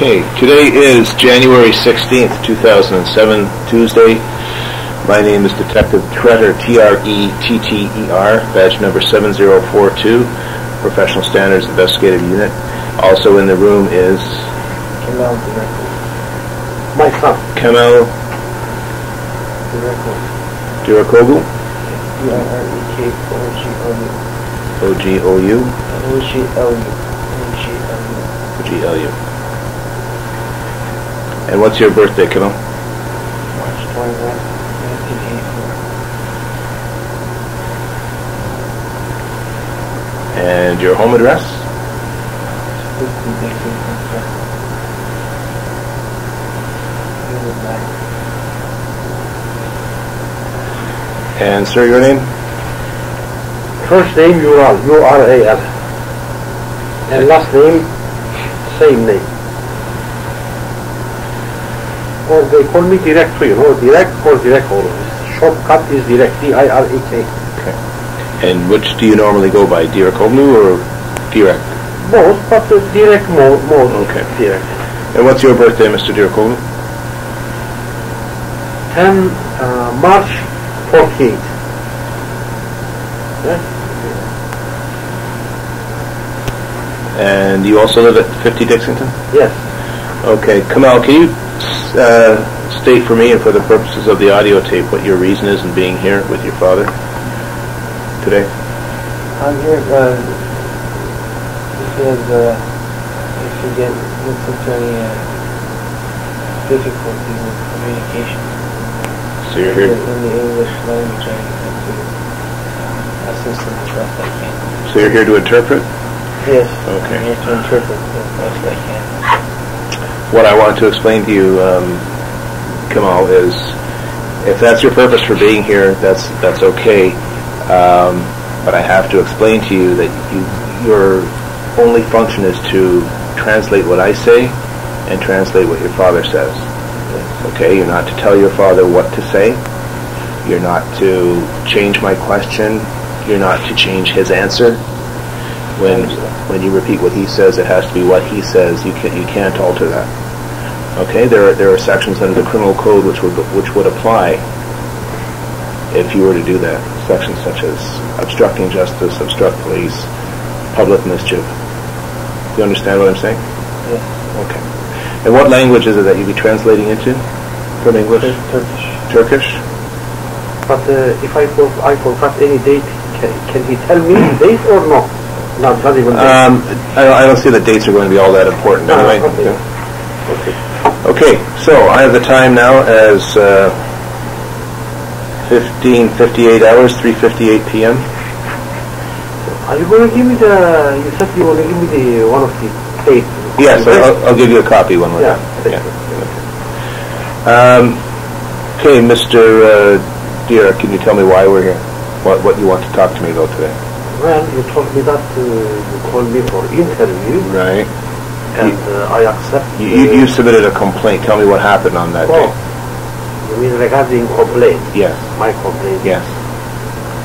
Okay, today is January 16th, 2007, Tuesday. My name is Detective Tretter, T-R-E-T-T-E-R, badge number 7042, Professional Standards Investigative Unit. Also in the room is Kemal, Direkoglu. My son. Kemal Direkoglu. D-I-R-E-K-O-G-O-U. O-G-O-U. O-G-L-U. O-G-L-U. And what's your birthday, Kemal? March 21, 1984. And your home address? 50 Direkoglu. And sir, your name? First name Ural, U-R-A-L. And last name, same name. Or they call me Direk too, you know, Direk or Direkoglu. Shortcut is Direk, D-I-R-E-K. Okay. And which do you normally go by, Direkoglu or Direk? Both, but Direk more okay. Direk. And what's your birthday, Mr. Direkoglu? 10 March 48. Yeah? And you also live at 50 Dixington? Yes. Okay. Kemal, can you state for me and for the purposes of the audio tape what your reason is in being here with your father today? I'm here because if you get into any difficulties with communication, So you're here. in the English language, I have to assist them as best I can. So you're here to interpret? Yes. Okay. I'm here to interpret as best I can. What I want to explain to you, Kemal, is if that's your purpose for being here, that's okay. But I have to explain to you that your only function is to translate what I say and translate what your father says. Okay, you're not to tell your father what to say. You're not to change my question. You're not to change his answer. When you repeat what he says, it has to be what he says. You can't alter that. Okay, there are sections under the criminal code which would apply if you were to do that. Sections such as obstructing justice, obstruct police, public mischief. Do you understand what I'm saying? Yes. Okay. And what language is it that you'd be translating into from English? Turkish. Turkish? But if I forgot any date, can he tell me the date or no? Not even date. I don't see that dates are going to be all that important anyway. Okay. Yeah. Okay. Okay, so I have the time now as 15:58 hours, 3:58 p.m. Are you going to give me you said you want to give me one of the dates? Yes, I'll give you a copy one more time. Yeah. Okay, Mr. Direk, can you tell me why we're here? What you want to talk to me about today? Well, you told me that you called me for interview. Right. And I accept. You submitted a complaint. Tell me what happened on that day. You mean regarding complaint? Yes. My complaint? Yes.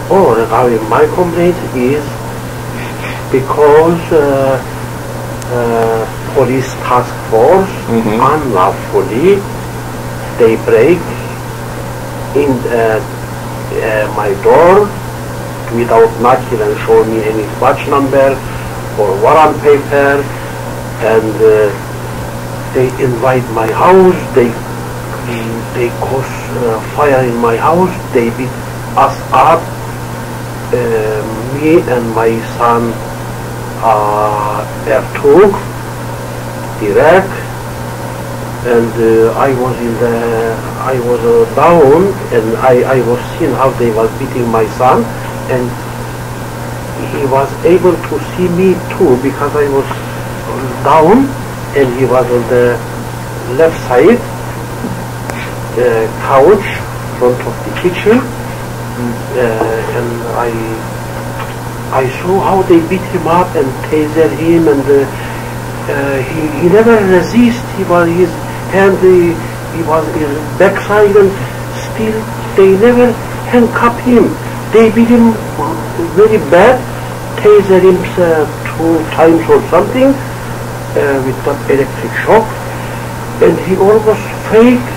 Oh, regarding my complaint is because police task force unlawfully they break in my door without knocking and showing me any badge number or warrant paper, and they invite my house, they cause fire in my house, they beat us up, me and my son Ertug, Direk, and I was down, and I was seeing how they was beating my son, and he was able to see me too because I was down and he was on the left side couch front of the kitchen, and I saw how they beat him up and tasered him, and he never resist. His hand he was in backside, and still they never handcuff him. They beat him very bad, tasered him 2 times or something with that electric shock, and he almost fake.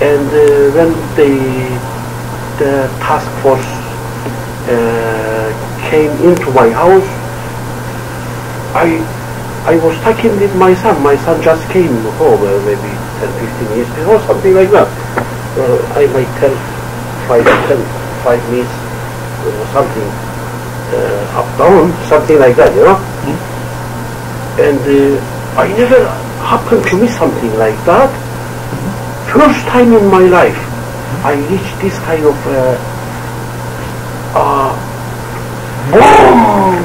And when the task force came into my house, I was talking with my son. My son just came home maybe 10-15 years before, something like that. I might tell 5 minutes something up down, something like that, you know. And I never happened to me something like that. First time in my life, I reached this kind of boom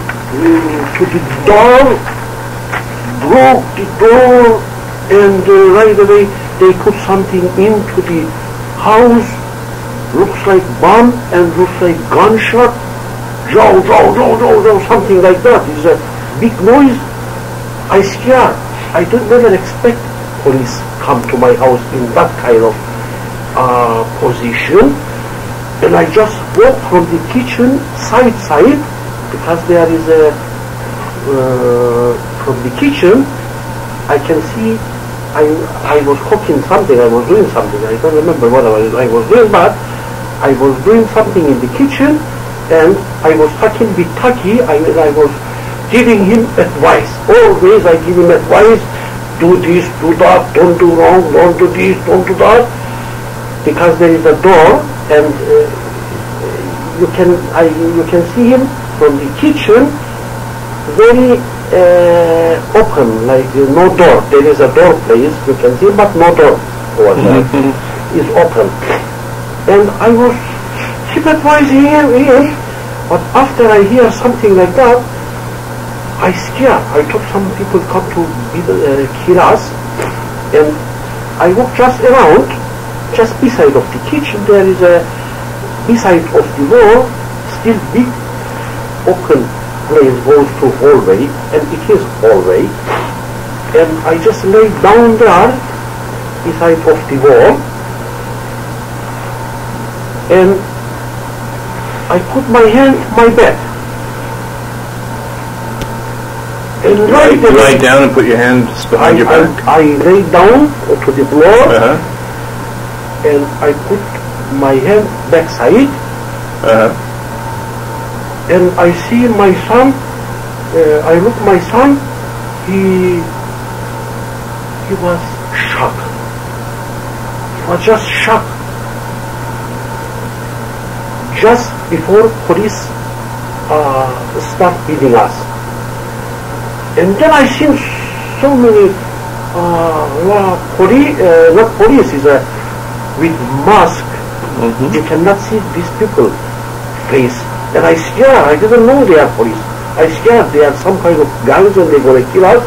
to the door, broke the door, and right away they put something into the house. Looks like bomb and looks like gunshot. Joe, something like that. It's a big noise. I scared. I never expect police come to my house in that kind of position. And I just walk from the kitchen side, because there is a from the kitchen I can see I was cooking something, I was doing something, I don't remember what I was doing, but I was doing something in the kitchen, and I was talking with Taki. I was giving him advice. Always I give him advice, do this, do that, don't do wrong, don't do this, don't do that, because there is a door, and you can see him from the kitchen, very open, like no door. There is a door place, you can see, but no door over there. Is open. And I was keep advising him, but after I hear something like that, I scared. I thought some people come to kill us, and I walk just around, just beside of the kitchen. There is a beside of the wall, still big open place goes to hallway, and it is hallway. And I just lay down there beside of the wall, and I put my hand on my back. And you lie down and put your hands behind your back? I lay down to the floor, and I put my hand backside, and I see my son. I look my son. He was shocked. He was just shocked. Just before police start beating us. And then I seen so many not police, is with mask. You cannot see these people face. And I scared. I didn't know they are police. I scared they are some kind of guns and they're going to kill us.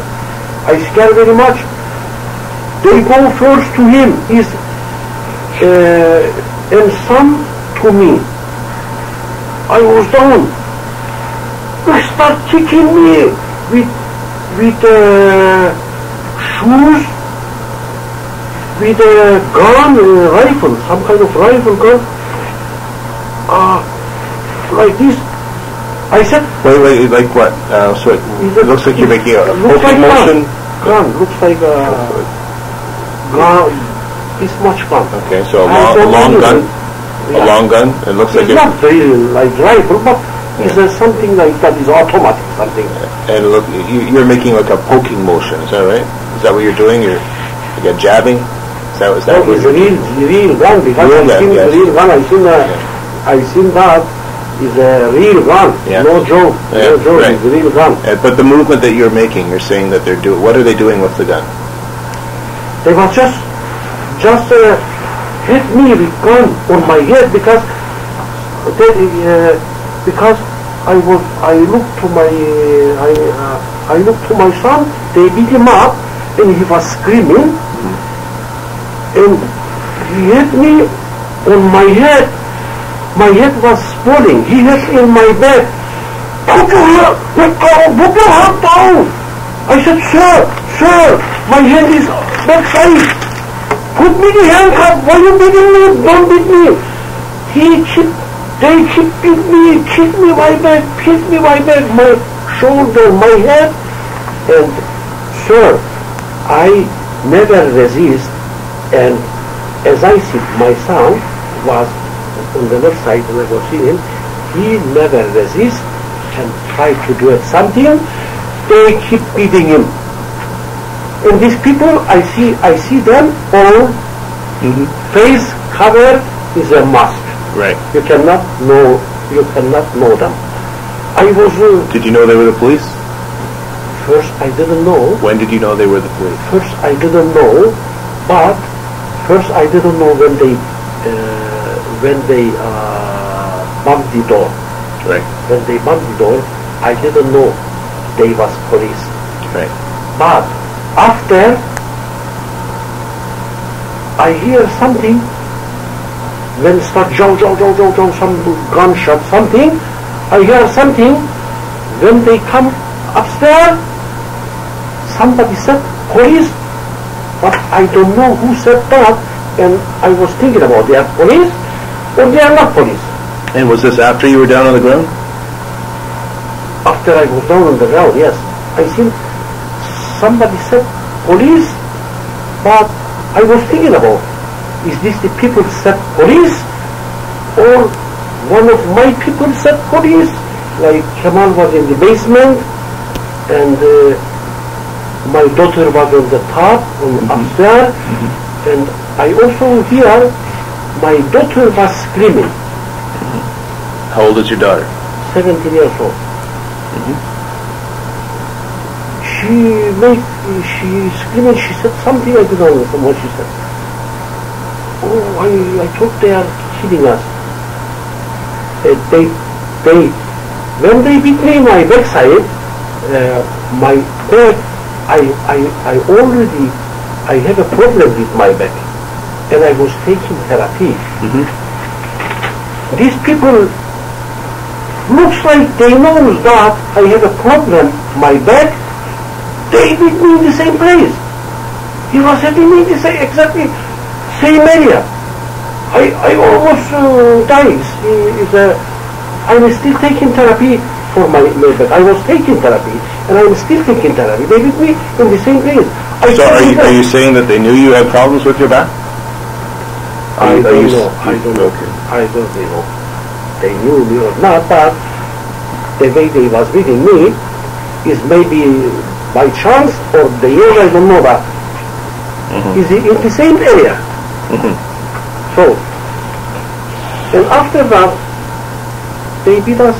I scared very much. They go first to him, and some to me. I was down. They start kicking me with shoes, with a gun, rifle, some kind of rifle gun, like this. I said, wait, like what? So it looks like you're making a poking motion. Gun, looks like a gun, this much gun. Okay, so a long gun. A long gun. It looks like it's not very like rifle, but it's something like that. Is automatic something. And look, you're making like a poking motion. Is that right? Is that what you're doing? You're like jobbing. Is that what it's real gun, because I seen the real gun. I seen that is a real gun. Yeah. No joke. No joke. Right. It's a real gun. But the movement that you're making, you're saying that they're doing. What are they doing with the gun? They was just hit me with gun on my head, because I looked to my son. They beat him up, and he was screaming, and he hit me on my head. My head was swelling. He hit in my back. Put your hand down. I said, sir, my hand is backside. Put me the handcuff. Why you beating me? Don't beat me. They beat me, kick me my back, my shoulder, my head. And sir, I never resist, and as I see, my son was on the left side and I was seeing him, he never resist and try to do it something, they keep beating him. And these people, I see them all, face cover is a must. Right. You cannot know them. I was... Did you know they were the police? First, I didn't know. When did you know they were the police? First, I didn't know, but first I didn't know when they bumped the door. Right. When they bumped the door, I didn't know they was police. Right. But after I hear something, when start jow, some gunshot, something, I hear something. When they come upstairs, somebody said police, but I don't know who said that, and I was thinking about they are police or they are not police. And was this after you were down on the ground? After I was down on the ground, yes. I think somebody said police, but I was thinking about, is this the people said police, or one of my people said police, like Kemal was in the basement, and my daughter was on the top, upstairs, and I also hear my daughter was screaming. How old is your daughter? 17 years old. She screaming, she said something, I don't know from what she said. Oh, I thought they are killing us. When they beat me in my backside, my back, I already have a problem with my back, and I was taking therapy. These people looks like they know that I have a problem, my back. They beat me in the same place. He was hitting me in the same, exactly same area. I almost died. I'm still taking therapy for my back. I was taking therapy, and I'm still taking therapy. They beat me in the same place. So are you saying that they knew you had problems with your back? I don't know. I don't know. They knew me or not, but the way they was beating me is maybe by chance or the year, I don't know, but is in the same area. So, and after that, they beat us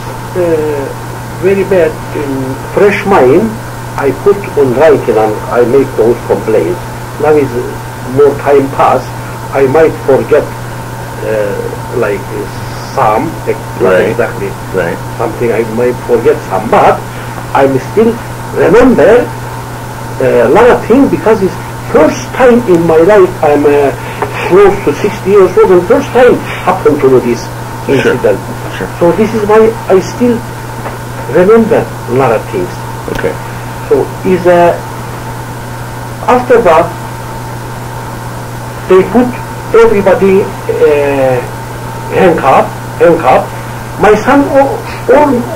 very bad in fresh mine. I put on writing and I make those complaints. Now is more time pass, I might forget like some, not exactly something, I might forget some, but I'm still remember a lot of things because it's first time in my life. I'm close to 60 years old, and first time happened to me this incident. So this is why I still remember a lot of things. Okay. So is after that they put everybody handcuff. My son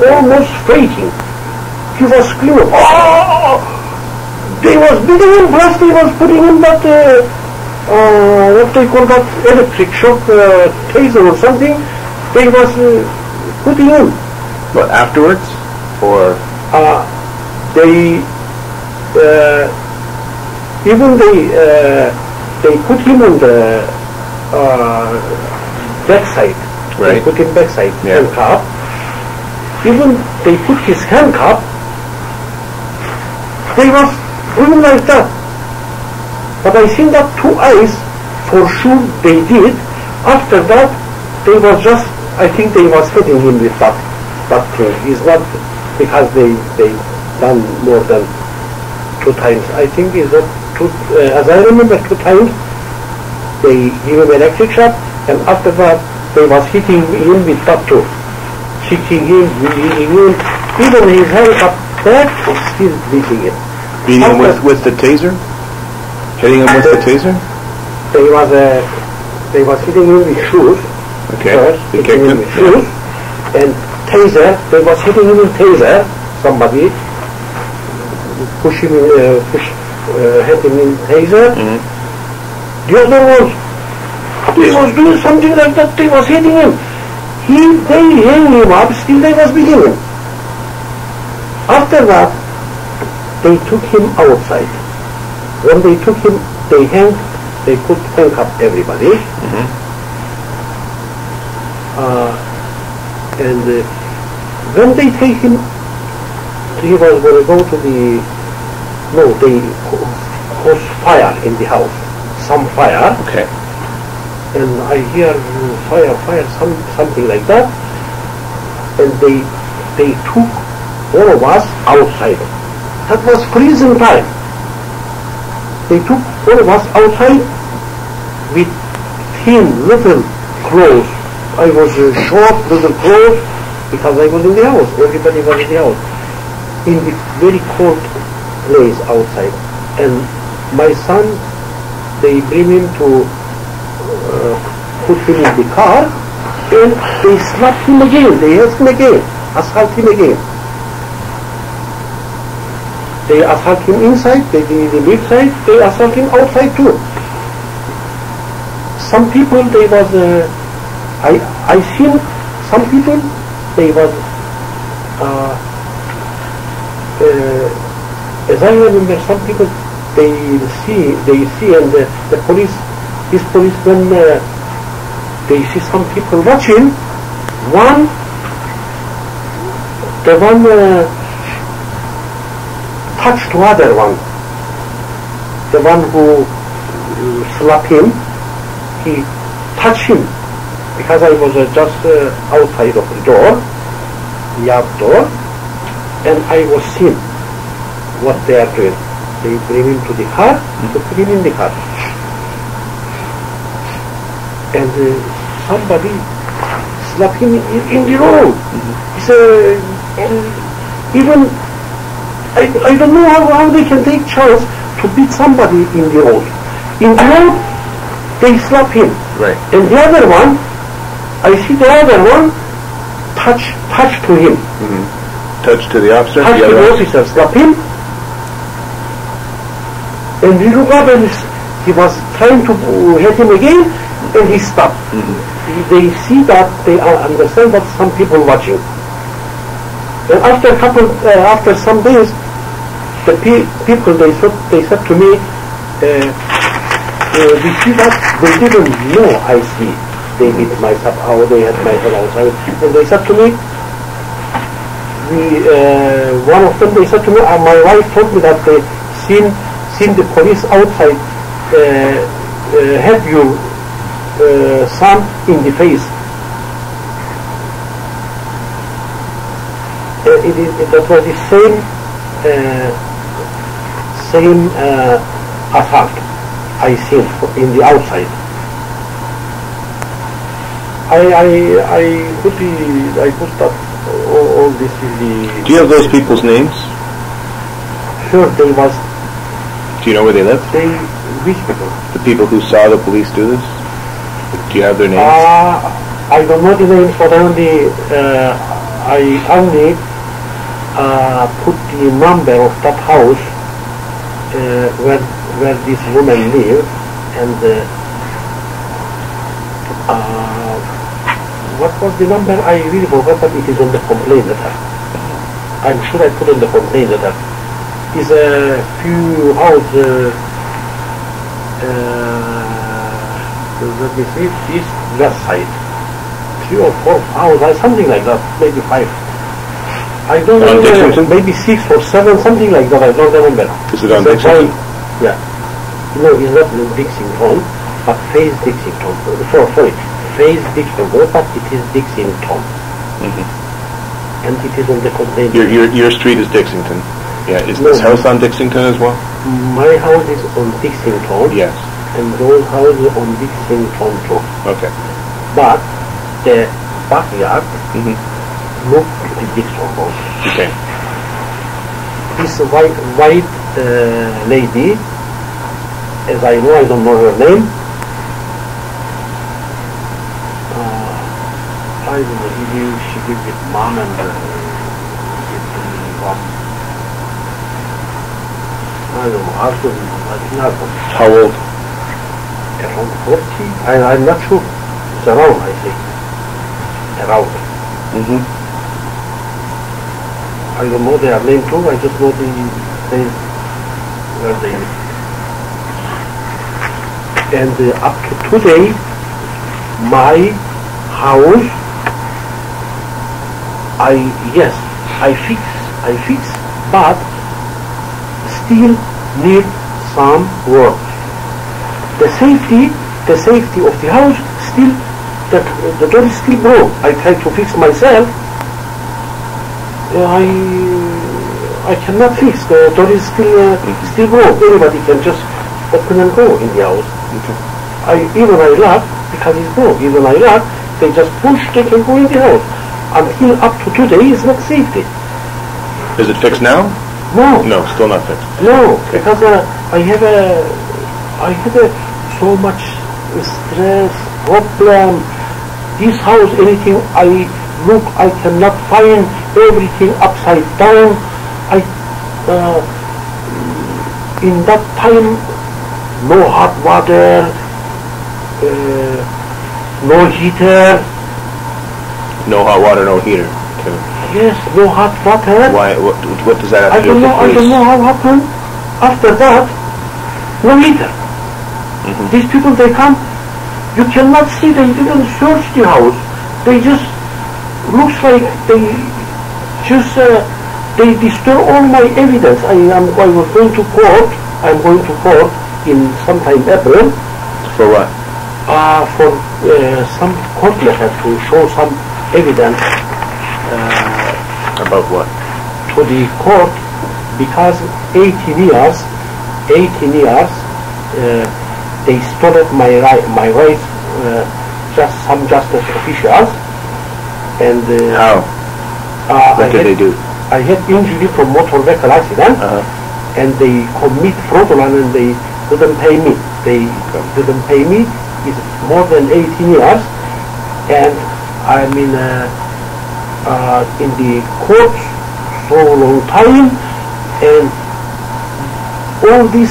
almost fainting. He was screaming, oh! They was beating him, plus they was putting him that, what they call that, electric shock taser or something. They was putting him. But afterwards? Or? They put him on the backside. They put him backside, handcuff. Even they put his handcuff, they was doing like that. But I think that 2 eyes, for sure they did. After that, they was just, I think they was hitting him with that thing. It's not because they done more than 2 times. I think is that as I remember 2 times, they give him electric shock, and after that, they was hitting him with that too. Kicking him, even his handcuff back is still beating him. Beating him with the taser? Hitting him with the taser? They was hitting him with shoes. Okay. First, they hitting him with shoes. And taser, they was hitting him with taser. Somebody push him, hit him in taser. The other ones, they was doing something like that, they was hitting him. They hang him up, still they was beating him. After that, they took him outside. When they took him, they could handcuff everybody. And when they take him, he was going to go to they caused fire in the house. Some fire. Okay. And I hear fire, something like that. And they took all of us outside. That was freezing time. They took all of us outside with thin little clothes. I was short little clothes because I was in the house. Everybody was in the house. In the very cold place outside. And my son, they bring him to put him in the car, and they slap him again. They hit him again, assault him again. They assault him inside, they do the outside, they assault him outside too. Some people, they was, I seen some people, they was, as I remember, some people, they see, and the police, these policemen, they see some people watching. The one touched the other one. The one who slapped him, he touched him because I was just outside of the door, yard door, and I was seeing what they are doing. They bring him to the car, they put him in the car. And somebody slapped him in the road. It's even, I don't know how they can take chance to beat somebody in the road. In the road, they slap him. Right. And the other one, I see the other one touch to him. Touch to the officer? Touch to the officer, slap him. And he looked up and he was trying to hit him again, and he stopped. They see that, they understand that some people watching. And after some days, the people, they said to me, we see that they didn't know I see. They hit myself out, they had myself outside. And they said to me, one of them, they said to me, my wife told me that they seen the police outside have your son in the face. That was the same assault I seen in the outside. I put that all this in the... Do you have those people's names? Sure, they was... Do you know where they live? Which people? The people who saw the police do this? Do you have their names? I don't know the names, but I only put the number of that house where this woman lived, and what was the number? I really forgot, but it is on the complaint letter. I'm sure I put on the complaint letter. It's a few houses, let me see, east west side. 3 or 4 houses, something like that, maybe 5. I don't remember, maybe 6 or 7, something like that, I don't remember. Is it on Dixington? Yeah. No, it's not in Dixington, but face Dixington. Sorry, face Dixington, but it is Dixington. And it is on the complaint. Your street is Dixington. Yeah, is this house on Dixington as well? My house is on Dixington. Yes. And those houses on Dixington too. Okay. But the backyard look to the Dixington. Okay. This white lady, as I know, I don't know her name. I don't know, she lived with mom and with mom. I don't know, husband, I think husband. How old? Around 40? I'm not sure. It's around, I think. Around. Mm-hmm. I don't know their name too, I just know the place where they live. And up to today, my house, I fix, but still need some work. The safety of the house still, the door is still broke. I try to fix myself. I cannot fix. The door is still broke. Anybody can just open and go in the house. Okay. Even I lock because it's broke. Even I lock, they just push. They can go in the house. Until up to today, it's not safety. Is it fixed now? No. No, still not fixed. No, because I have so much stress, problem. This house, anything I look, I cannot find. Everything upside down. In that time, no hot water, no heater. No hot water, no heater. Okay. Yes, no hot water. Why? What does that have to do with the police? I don't know how happened. After that, no heater. Mm-hmm. These people, they come, you cannot see, they didn't search the house. They just, looks like they just, they destroy all my evidence. I was going to court. I'm going to court in sometime April. For what? For some court letter to show some evidence. About what? To the court, because 18 years, they stole my rights, just some justice officials, and how? What did they do? I had injury from motor vehicle accident, and they commit fraudulent, and they didn't pay me. They didn't pay me. It's more than 18 years, and I mean in the court so long time, and all this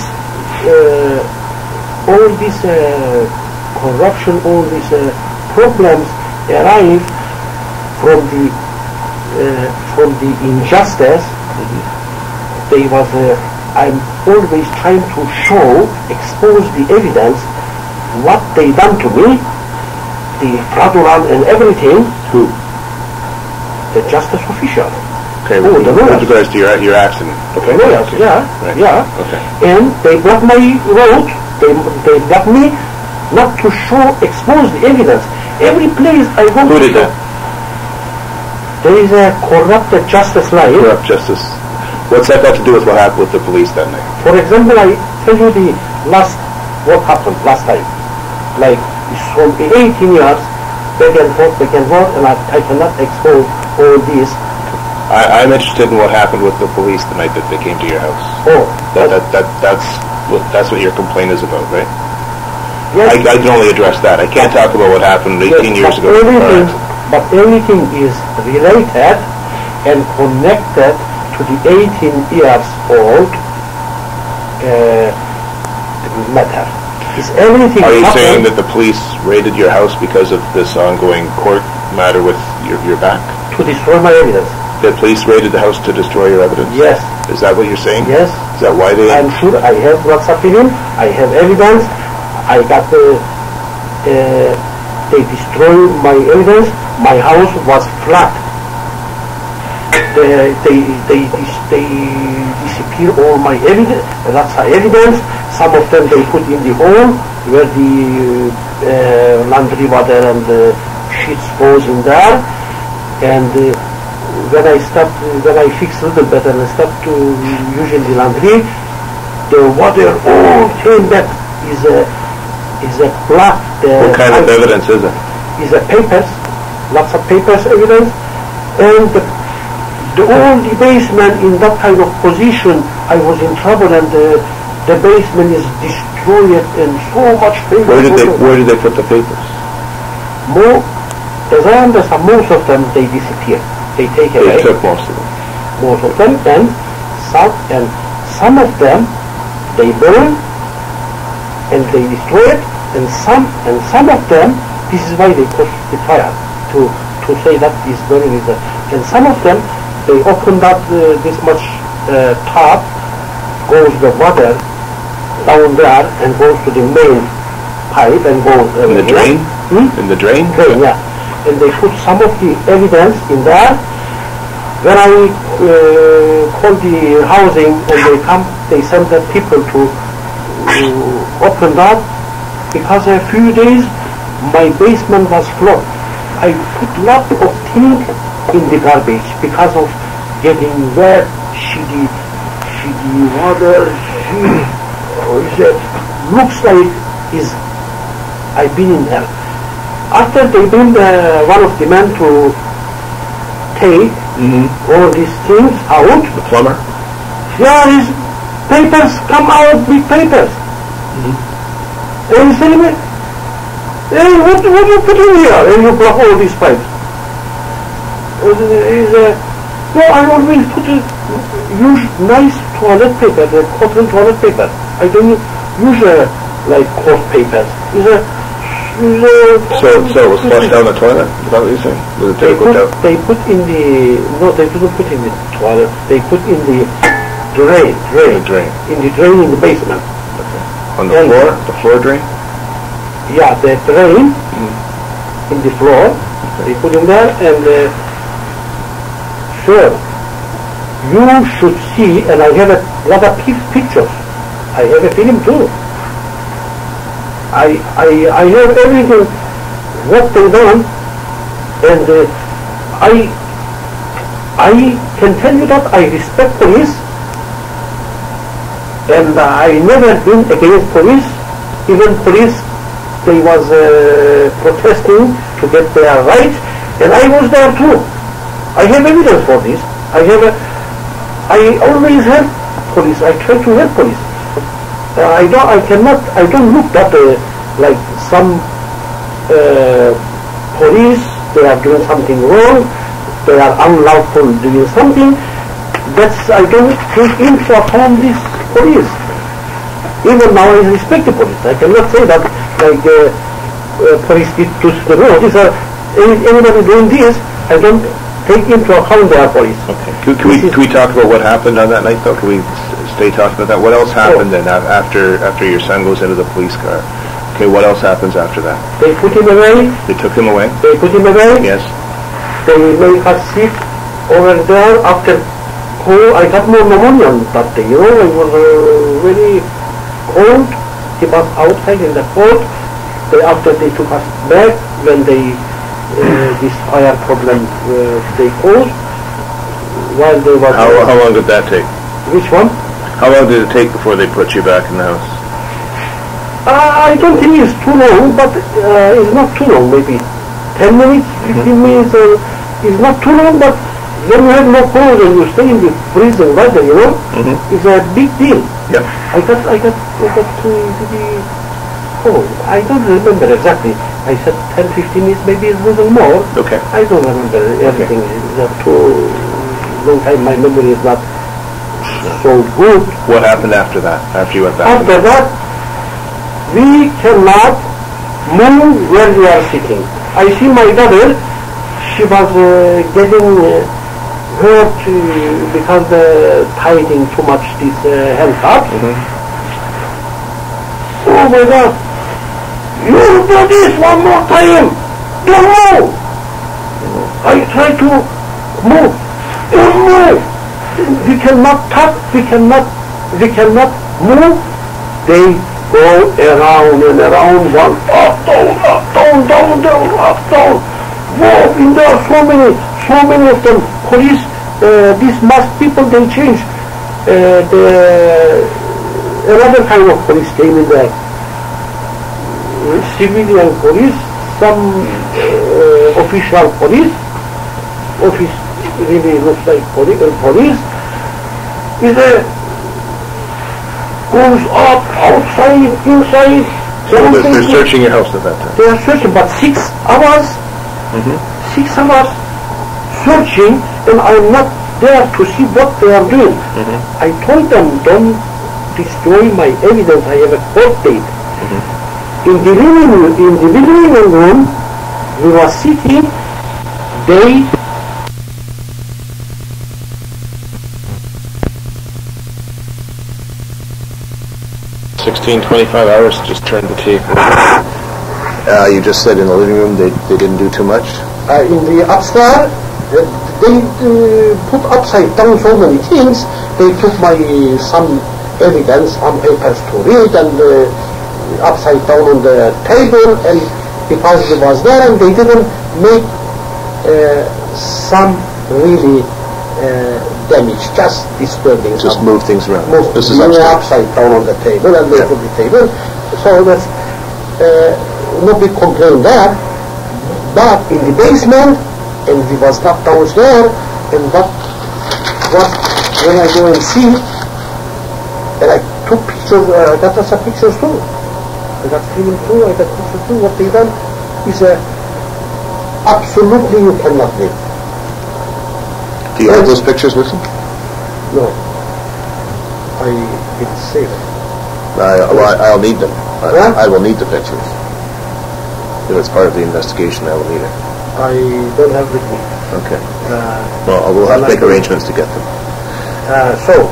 corruption, all these problems arise from the injustice. They was I'm always trying to expose the evidence, what they done to me, the fraudulent and everything. Who? The justice official. Okay, with regards to your accident. Okay. Lawyers, okay. Yeah, right. Yeah. Okay. And they blocked my road. They blocked me not to expose the evidence. Every place I go Who to. did that? There is a corrupted justice line. Corrupt justice. What's that got to do with what happened with the police that night? For example, I tell you what happened last time. Like, it's from 18 years, back and forth, and I cannot expose all this. I'm interested in what happened with the police the night that they came to your house. Oh, that's what your complaint is about, right? Yes. I can only address that. I can't talk about what happened 18 years ago. But everything is related and connected to the 18 years old matter. Is everything? Are you saying that the police raided your house because of this ongoing court matter with your back? To destroy my evidence. The police raided the house to destroy your evidence? Yes. Is that what you're saying? Yes. Is that why they... I'm sure I have WhatsApp film, I have evidence, I got they destroyed my evidence, my house was flat. They disappear all my evidence, lots of evidence. Some of them they put in the hole where the laundry water and the sheets goes in there. And when I fixed a little bit and I stopped to using the laundry, the water all came back. Is a black. What kind of evidence is it? Is a papers, lots of papers evidence, and all the basement in that kind of position. I was in trouble, and the basement is destroyed and so much papers. Where did they put the papers? As I understand, most of them they disappear. They take away. They took most of them. Most of them, and some of them they burn and they destroy it, and some of them, this is why they put the fire to say that this burning is and some of them they opened up this much tap, goes the water down there and goes to the main pipe and goes in the drain. In the drain. Drain, yeah. And they put some of the evidence in there. When I call the housing and they come, they send the people to open that, because a few days my basement was flooded. I put lots of things in the garbage because of getting wet, shitty water. Looks like I've been in hell. After they bring one of the men to take all these things out. The plumber? Yeah, his papers come out with papers. And he's telling me, hey, what do you put in here? And you block all these pipes. No, I always put use nice toilet paper, the cotton toilet paper. I don't use like coarse papers. So it was flushed down the toilet? Is that what you're saying? Was it they put in the, no, they didn't put in the toilet. They put in the drain. In the drain in the basement. Okay. On the floor? The floor drain? Yeah, the drain in the floor. Okay. They put in there, and sure, you should see, and I have a lot of pictures. I have a film too. I have everything, what they done, and I can tell you that I respect police, and I never been against police. Even police, they was protesting to get their rights, and I was there too. I have evidence for this. I always help police. I try to help police. I don't look that like some police, they are doing something wrong, they are unlawful doing something. I don't take into account this police. Even now I respect the police. I cannot say that like police did to the road. Anybody doing this, I don't take into account their police. Okay. Can we talk about what happened on that night though? Can we stay talking about that? What else happened then after your son goes into the police car? Okay, what else happens after that? They put him away. They took him away? They put him away. Yes. They make us sit over there. After I got more pneumonia that day, you know, it was very cold. He was outside in the cold. After they took us back, when this fire problem they caused, while they were... How long did that take? Which one? How long did it take before they put you back in the house? I don't think it's too long, but it's not too long, maybe 10 minutes, 15 minutes, it's not too long, but when you have no clothes and you stay in the freezing weather, you know, it's a big deal. Yeah. I got to the cold. I don't remember exactly. I said 10, 15 minutes, maybe it's a little more. Okay. I don't remember everything. It's not too long time. My memory is not so good. What happened after that? After you went back? After that, we cannot move where we are sitting. I see my daughter, she was getting hurt because tighting too much this handcuff. Oh my God! You do this one more time! Don't move! I try to move. Don't move! We cannot touch, we cannot move. They go around and around, one up, down, Whoa, in there so many of them. Police, these masked people, they change. Another kind of police came in there. Civilian police, some official police. Office really looks like police. Goes up, outside, inside. So they're searching your house at that time? They are searching, but 6 hours, 6 hours searching, and I'm not there to see what they are doing. I told them, don't destroy my evidence. I have a court date. In the living room, we were sitting. They 16-25 hours. Just turn the tape. You just said in the living room they didn't do too much. In the upstairs, they put upside down so many things. They took some evidence, some papers to read, and upside down on the table, and because it was there, and they didn't make some really damage, just disturbing. Just move things around. This is upside down on the table, and they put the table. So that's no big complaint there. But in the basement, and it was not downstairs, and what when I go and see, and I took pictures, I got some pictures too. I got film too, I got pictures too. What they done is absolutely you cannot live. Do you have those pictures with you? No. I didn't say that. I'll need them. Huh? I will need the pictures. If it's part of the investigation, I will need it. I don't have with me. Okay. Well, we'll have to make arrangements to get them. So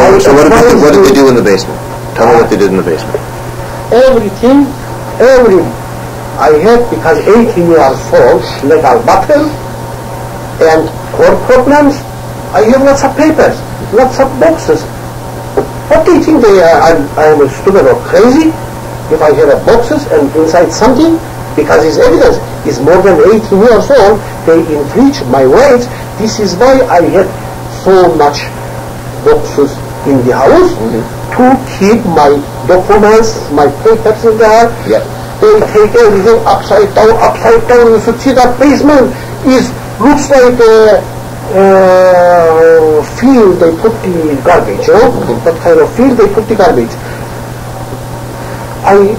what did they do in the basement? Tell me what they did in the basement. Everything I had, because 18 years old, legal battle and court problems. I have lots of papers, lots of boxes. What do you think I'm a stupid or crazy if I have boxes and inside something? Because his evidence is more than 18 years old, they infringe my rights. This is why I had so much boxes in the house to keep my documents, my papers in there. Yep. They take everything upside down. You should see that basement looks like a field they put the garbage, you know? That kind of field they put the garbage. I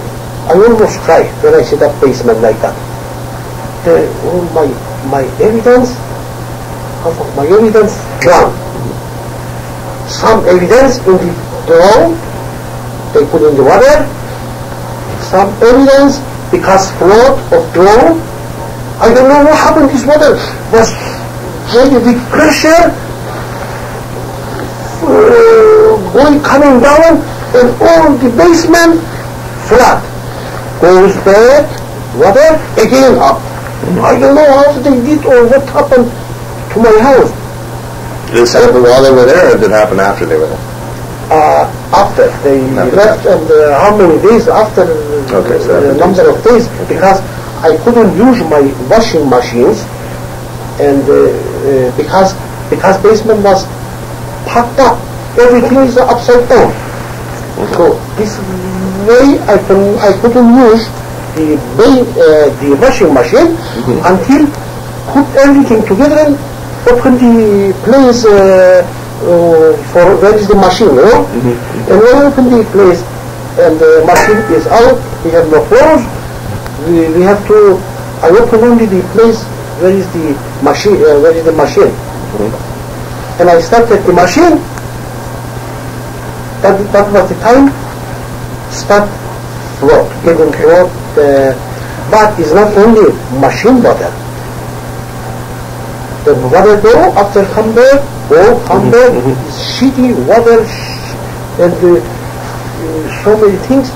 almost cry when I see that basement like that. My evidence, half of my evidence gone. Some evidence in the drawer, they put in the water. Some evidence, because flood of drawer, I don't know what happened. This water was very big pressure, coming down, and all the basement flat. Goes back, water, again up. I don't know how they did or what happened to my house. Did this happen while they were there, or did it happen after they were there? After they left, and how many days after? Okay, so the number of days, because I couldn't use my washing machines, and because basement was packed up, everything is upside down. So this way I couldn't use the washing machine until put everything together and open the place for where is the machine, you know? And when I open the place and the machine is out, we have no clothes. We have to. I open only the place where is the machine. And I started the machine. That was the time. Start float, getting float. But it's not only machine water. The water go after come back is shitty water and so many things.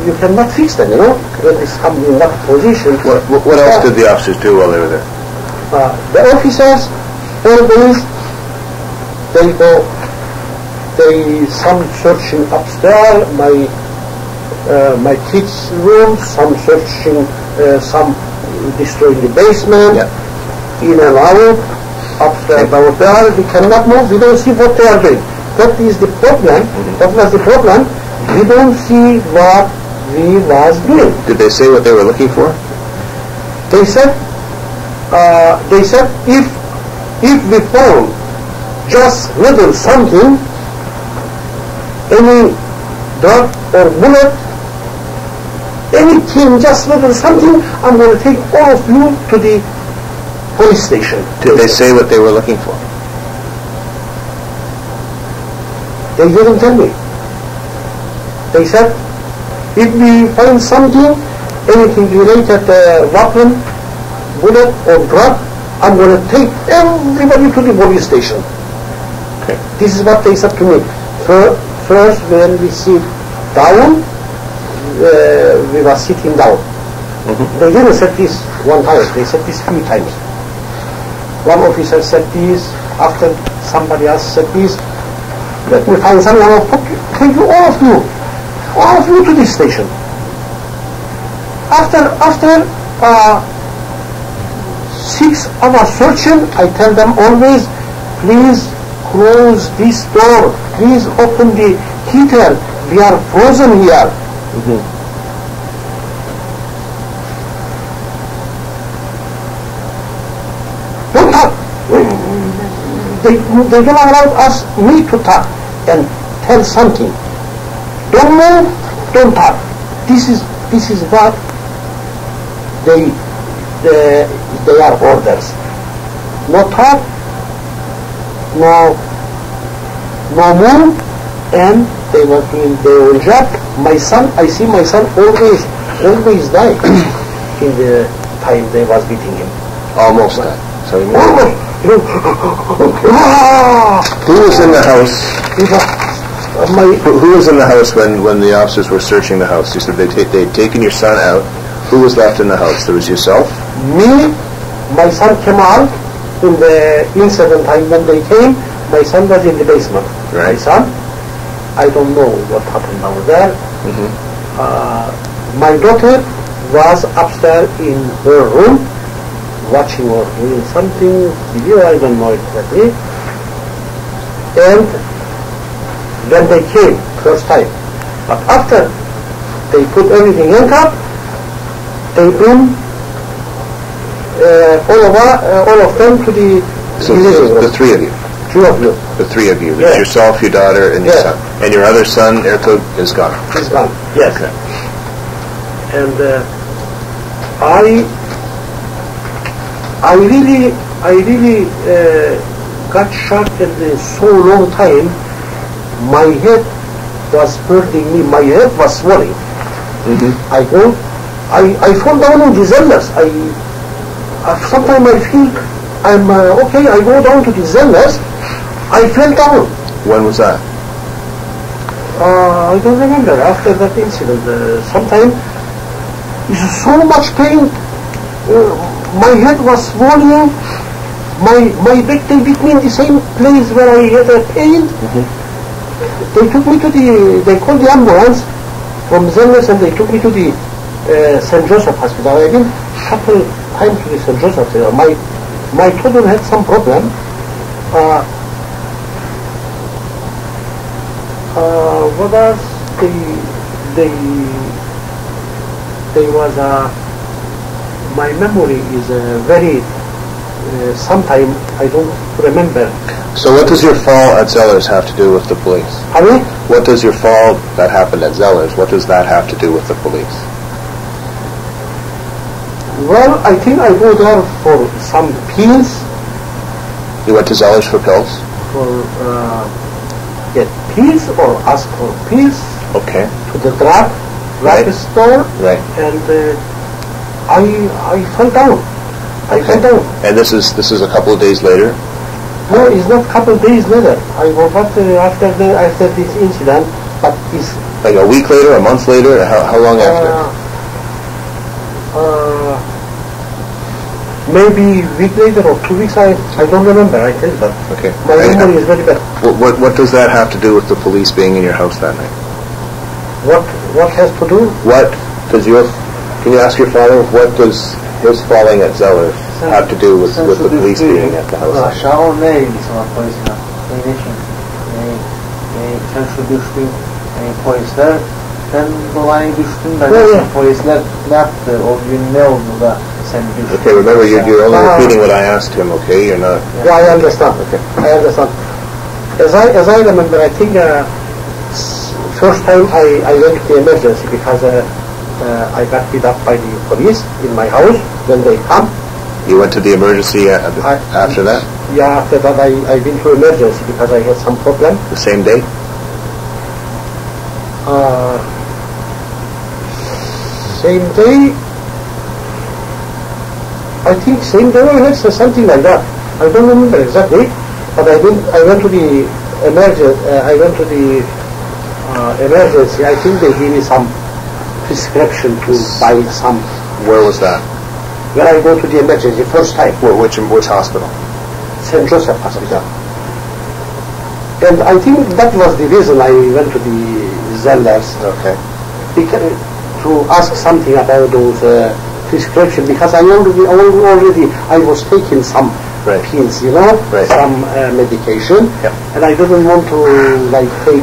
You cannot fix them, you know, when it's come in that position. What else did the officers do while they were there? The officers always some searching upstairs, my kids' room, some searching, some destroying the basement, in and out, after about there, we cannot move, we don't see what they are doing. That is the problem, that was the problem, we don't see what we was doing. Did they say what they were looking for? They said if we found just little something, any dog or bullet, anything, just little something, I'm going to take all of you to the police station. Did they say what they were looking for? They didn't tell me. They said, if we find something, anything related weapon, bullet or drug, I'm going to take everybody to the police station. Okay. This is what they said to me. First, when we sit down, we were sitting down. They didn't say this one time. They said this few times. One officer said this, after somebody else said this. Let me find someone else. Take you, all of you to this station. After 6 hours searching, I tell them always, please close this door. Please open the heater. We are frozen here. Don't talk. They don't allow me to talk and tell something. Don't move, don't talk. This is what they are orders. No talk, no move, and they were doing their own job. My son, I see my son always die in the time they was beating him. Almost died. So you Almost. Who was in the house? Who was in the house when the officers were searching the house? You said they'd taken your son out. Who was left in the house? There was yourself? Me, my son Kemal. In the incident time when they came, my son was in the basement. Right. My son, I don't know what happened down there. My daughter was upstairs in her room, watching or doing something, video, I don't know exactly. And when they came, first time. But after they put everything in cup, they bring all of them to the living room. The three of you? Two of you. The three of you. Yes. Yourself, your daughter, and your son. And your other son, I.H.A.G.S.C.C. is gone. He's gone, yes. Okay. And I really got shocked at so long time. My head was hurting me. My head was swelling. I fall down in the cellars. Sometimes I feel I'm okay. I go down to the cellars. I fell down. When was that? I don't remember. After that incident, sometime it's so much pain. My head was swollen. My back, they beat me in the same place where I had a pain. They took me to they called the ambulance from Zellers and they took me to the St. Joseph Hospital. I've been a couple times to the St. Joseph. My children had some problem. What else? They was my memory is very. Sometime I don't remember. So what does your fall at Zellers have to do with the police? Pardon? What does your fall that happened at Zellers, what does that have to do with the police? Well, I think I go there for some pills. You went to Zellers for pills? For get pills or ask for pills. Okay. To the drug store. Right. And I fell down. I fell down. And this is a couple of days later? No, it's not a couple of days later. I forgot after this incident, but it's like a week later, a month later, how long after? Maybe a week later or 2 weeks. I don't remember. I tell you that. Okay. My memory is very bad. What does that have to do with the police being in your house that night? What has to do? What does can you ask your father, what does his falling at Zellers have to do with the police being at the house? Aşağı neydi sana polisler? Sen şu düştün polisler sen dolayı düştün de polisler ne yaptı? O gün ne oldu da sen düştün? Okay, remember you're only repeating what I asked him, okay? You're not... Yeah, I understand. Okay. I understand. As I remember, I think first time I went to the emergency because I got beat up by the police in my house when they come. You went to the emergency after that? Yeah, after that I went to emergency because I had some problem. The same day? Same day, I think same day or next or something like that. I don't remember exactly, but I went to the emergency. I think they gave me some prescription to buy some. Where was that? When I go to the emergency first time. Which hospital? St. Joseph Hospital. And I think that was the reason I went to the Zellers. Okay. To ask something about those prescription, because I was taking some pills, some medication, and I didn't want to take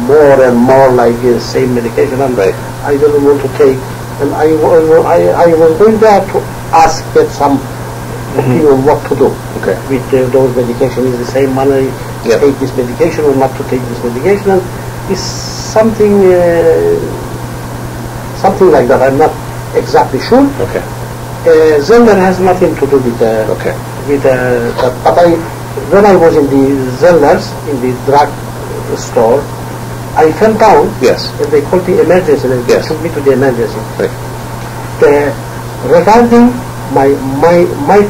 more and more the same medication, and I didn't want to take, and I was going there to get some opinion what to do with those medication. Is the same money to take this medication or not to take this medication? And it's something like that. I'm not exactly sure. Okay. Zeller has nothing to do with that. But when I was in the Zellers, in the drug store, I fell down. Yes. And they called the emergency. And they took me to the emergency. Right. Regarding my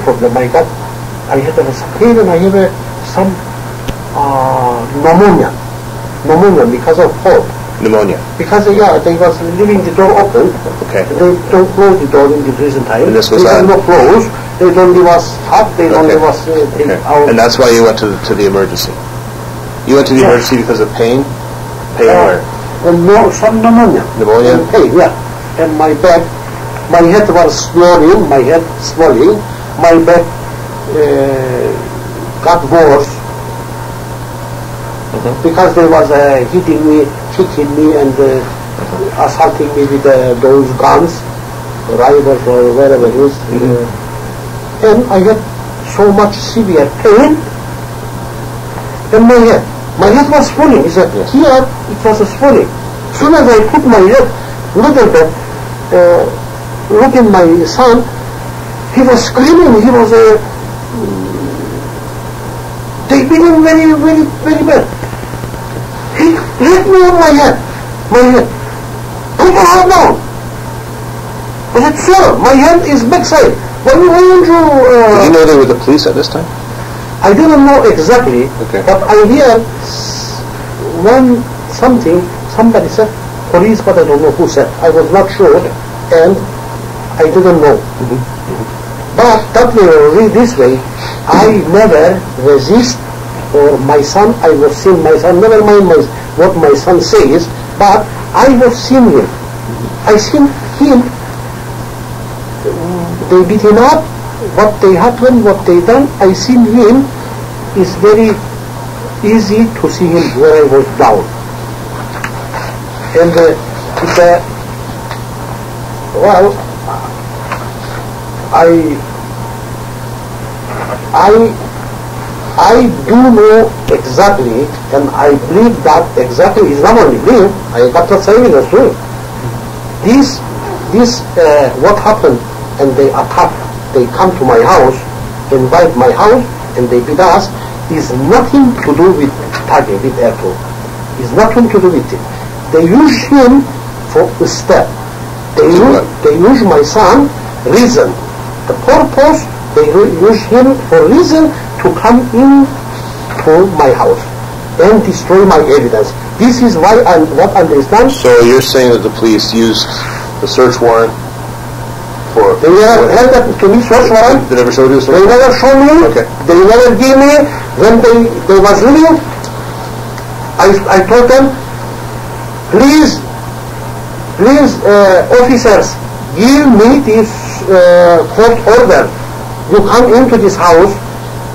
problem, I had a pain and I have some pneumonia because of cold. Pneumonia. Because they was leaving the door open. Okay. They don't close the door in the prison time. And this was they don't close. They don't leave us hot. They don't leave us out. And that's why you went to the emergency. You went to the emergency because of pain. Pain where? No, some pneumonia. Pneumonia. And pain. Yeah. And my back, my head was swelling. My head swelling. My back got worse. Because they was hitting me, kicking me, and assaulting me with those guns, rifles or whatever it is. And I had so much severe pain in my head. My head was swelling. He said, here it was swelling. As soon as I put my head little bit, look at my son, he was screaming. He was they beat him very, very, very bad. He hit me on my head. Put your hand down. I said, sir, my hand is backside. Why don't you... Did you know they were the police at this time? I didn't know exactly, but I heard somebody said police, but I don't know who said. I was not sure, and I didn't know. But that way, read this way, I never resist, or my son, I was seeing my son, never mind what my son says, but I was seeing him. I seen him, they beat him up, what they happened, what they done, I seen him. It's very easy to see him where I was down. And I do know exactly, and I believe that exactly is not only believe, I got to say evidence too. This what happened, and they attack, they come to my house, invite my house, and they beat us, is nothing to do with target, with airport. It's nothing to do with it. They use him for a step. They use my son reason. The purpose, they use him for reason to come in to my house and destroy my evidence. This is why what I understand. So you're saying that the police used the search warrant for... They never held that to me, search warrant. They never showed you the search warrant? They never showed me. Okay. They never gave me. When they was leaving, I told them, please, officers, give me this court order. You come into this house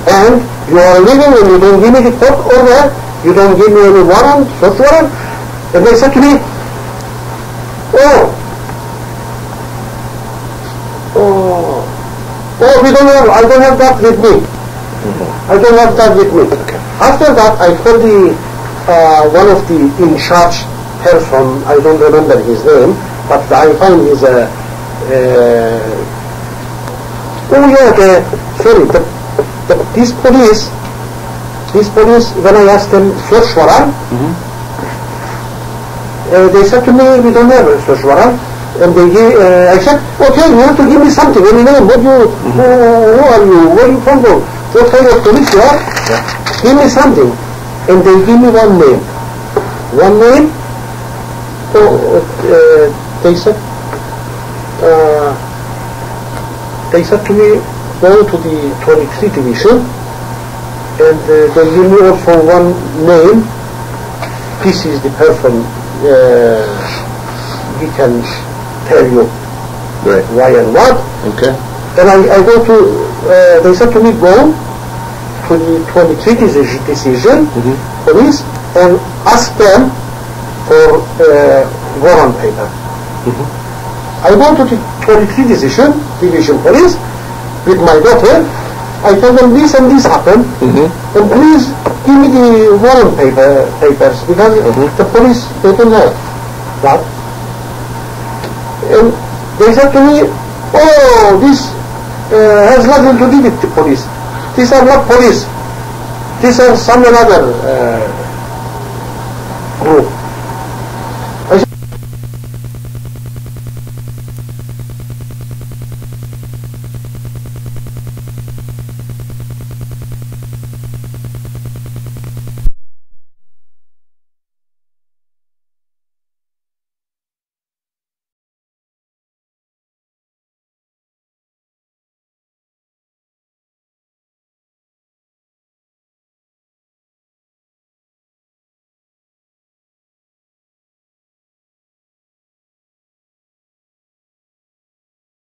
and you are living and you don't give me the court order, you don't give me any warrant, search warrant. And they said to me, I don't have that with me. I don't have that with me. Okay. After that, I told one of the in-charge person, I don't remember his name, but I find his this police, when I asked them search warrant, they said to me, we don't have a search warrant. And I said, okay, you have to give me something, any name. Who are you? Where are you from? What kind of police you are? Yeah. Give me something. And they give me one name. One name. They said to me, go to the 23 division, and they give me also one name. This is the person we can tell you why and what. Okay. And I go to, they said to me, go to the 23 decision, police, and ask them for warrant paper. I go to the 23 division police with my daughter. I tell them this and this happened, and please give me the warrant papers, because the police, they don't know that. And they said to me, oh, this has nothing to do with the police. These are not police. These are some other group.